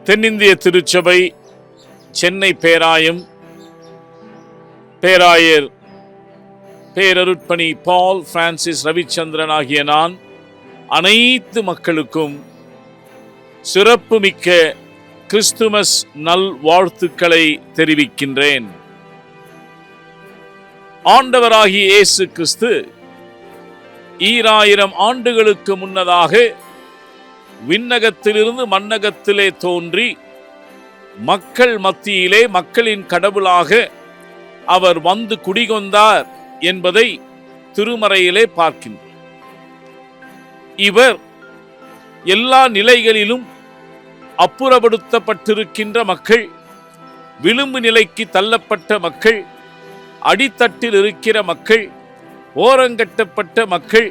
தென்னிந்திய திருச்சபை சென்னை பேராயம் பேராயர் பேரருட்பணி பால் பிரான்சிஸ் ரவிச்சந்திரன் ஆகிய நான் அனைத்து மக்களுக்கும் சிறப்புமிக்க கிறிஸ்துமஸ் நல் வாழ்த்துக்களை தெரிவிக்கின்றேன். ஆண்டவராகிய இயேசு கிறிஸ்து 2000 ஆண்டுகளுக்கு முன்னதாக விண்ணகத்திலிருந்து மண்ணகத்திலே தோன்றி மக்கள் மத்தியிலே மக்களின் கடவுளாக அவர் வந்து குடிகொண்டார் என்பதை திருமறையிலே பார்க்கின்றோம். இவர் எல்லா நிலைகளிலும் அப்புறப்படுத்தப்பட்டிருக்கின்ற மக்கள், விளிம்பு நிலைக்கு தள்ளப்பட்ட மக்கள், அடித்தட்டில் இருக்கிற மக்கள், ஓரங்கட்டப்பட்ட மக்கள்,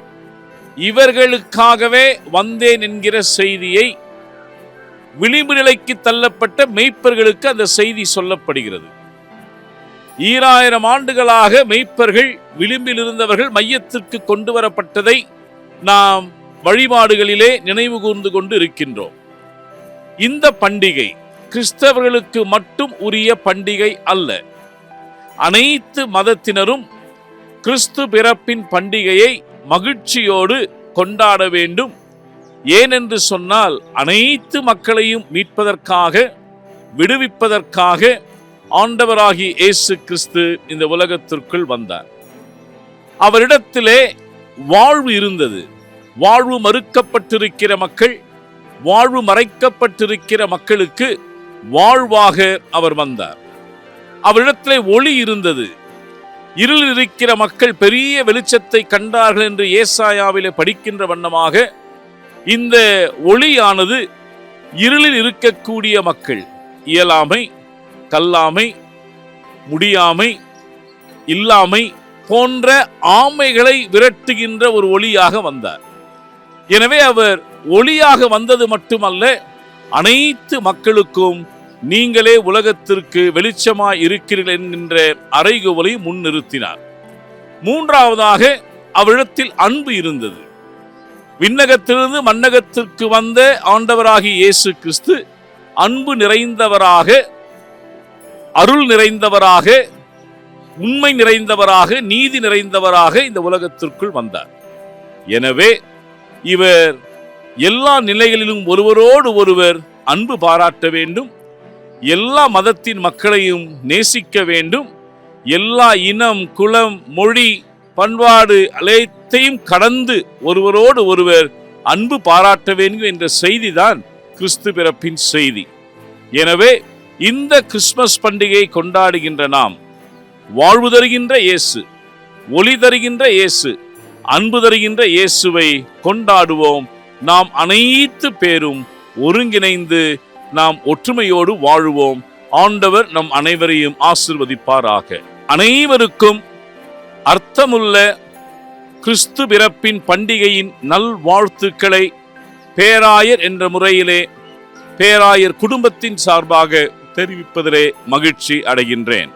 இவர்களுக்காகவே வந்தேன் என்கிற செய்தியை விளிம்பு நிலைக்கு தள்ளப்பட்ட மெய்ப்பர்களுக்கு அந்த செய்தி சொல்லப்படுகிறது. 2000 ஆண்டுகளாக மெய்ப்பர்கள் விளிம்பில் இருந்தவர்கள் மையத்திற்கு கொண்டு வரப்பட்டதை நாம் வழிபாடுகளிலே நினைவு கூர்ந்து கொண்டு இருக்கின்றோம். இந்த பண்டிகை கிறிஸ்தவர்களுக்கு மட்டும் உரிய பண்டிகை அல்ல. அனைத்து மதத்தினரும் கிறிஸ்து பிறப்பின் பண்டிகையை மகிழ்ச்சியோடு கொண்டாட வேண்டும். ஏனென்று சொன்னால் அனைத்து மக்களையும் மீட்பதற்காக, விடுவிப்பதற்காக ஆண்டவராகிய இயேசு கிறிஸ்து இந்த உலகத்திற்குள் வந்தார். அவரிடத்திலே வாழ்வு இருந்தது. வாழ்வு மறுக்கப்பட்டிருக்கிற மக்கள், வாழ்வு மறைக்கப்பட்டிருக்கிற மக்களுக்கு வாழ்வாக அவர் வந்தார். அவரிடத்திலே ஒளி இருந்தது. இருளில் இருக்கிற மக்கள் பெரிய வெளிச்சத்தை கண்டார்கள் என்று ஏசாயாவிலே படிக்கின்ற வண்ணமாக இந்த ஒளியானது இருளில் இருக்கக்கூடிய மக்கள், இயலாமை, கல்லாமை, முடியாமை, இல்லாமை போன்ற ஆமைகளை விரட்டுகின்ற ஒரு ஒளியாக வந்தார். எனவே அவர் ஒளியாக வந்தது மட்டுமல்ல, அனைத்து மக்களுக்கும் நீங்களே உலகத்திற்கு வெளிச்சமாய் இருக்கிறீர்கள் என்கின்ற அறைகூவலை முன்னிறுத்தினார். மூன்றாவதாக அவரிடத்தில் அன்பு இருந்தது. விண்ணகத்திலிருந்து மண்ணகத்திற்கு வந்த ஆண்டவராகிய இயேசு கிறிஸ்து அன்பு நிறைந்தவராக, அருள் நிறைந்தவராக, உண்மை நிறைந்தவராக, நீதி நிறைந்தவராக இந்த உலகத்திற்குள் வந்தார். எனவே இவர் எல்லா நிலைகளிலும் ஒருவரோடு ஒருவர் அன்பு பாராட்ட வேண்டும், எல்லா மதத்தின் மக்களையும் நேசிக்க வேண்டும், எல்லா இனம், குலம், மொழி, பண்பாடு அனைத்தையும் கடந்து ஒருவரோடு ஒருவர் அன்பு பாராட்ட வேண்டும் என்ற செய்திதான் கிறிஸ்து பிறப்பின் செய்தி. எனவே இந்த கிறிஸ்துமஸ் பண்டிகையை கொண்டாடுகின்ற நாம் வாழ்வு தருகின்ற இயேசு, ஒளி தருகின்ற இயேசு, அன்பு தருகின்ற இயேசுவை கொண்டாடுவோம். நாம் அனைத்து பேரும் ஒருங்கிணைந்து நாம் ஒற்றுமையோடு வாழுவோம். ஆண்டவர் நம் அனைவரையும் ஆசீர்வதிப்பாராக. அனைவருக்கும் அர்த்தமுள்ள கிறிஸ்து பிறப்பின் பண்டிகையின் நல் வாழ்த்துக்களை பேராயர் என்ற முறையிலே பேராயர் குடும்பத்தின் சார்பாக தெரிவிப்பதிலே மகிழ்ச்சி அடைகின்றேன்.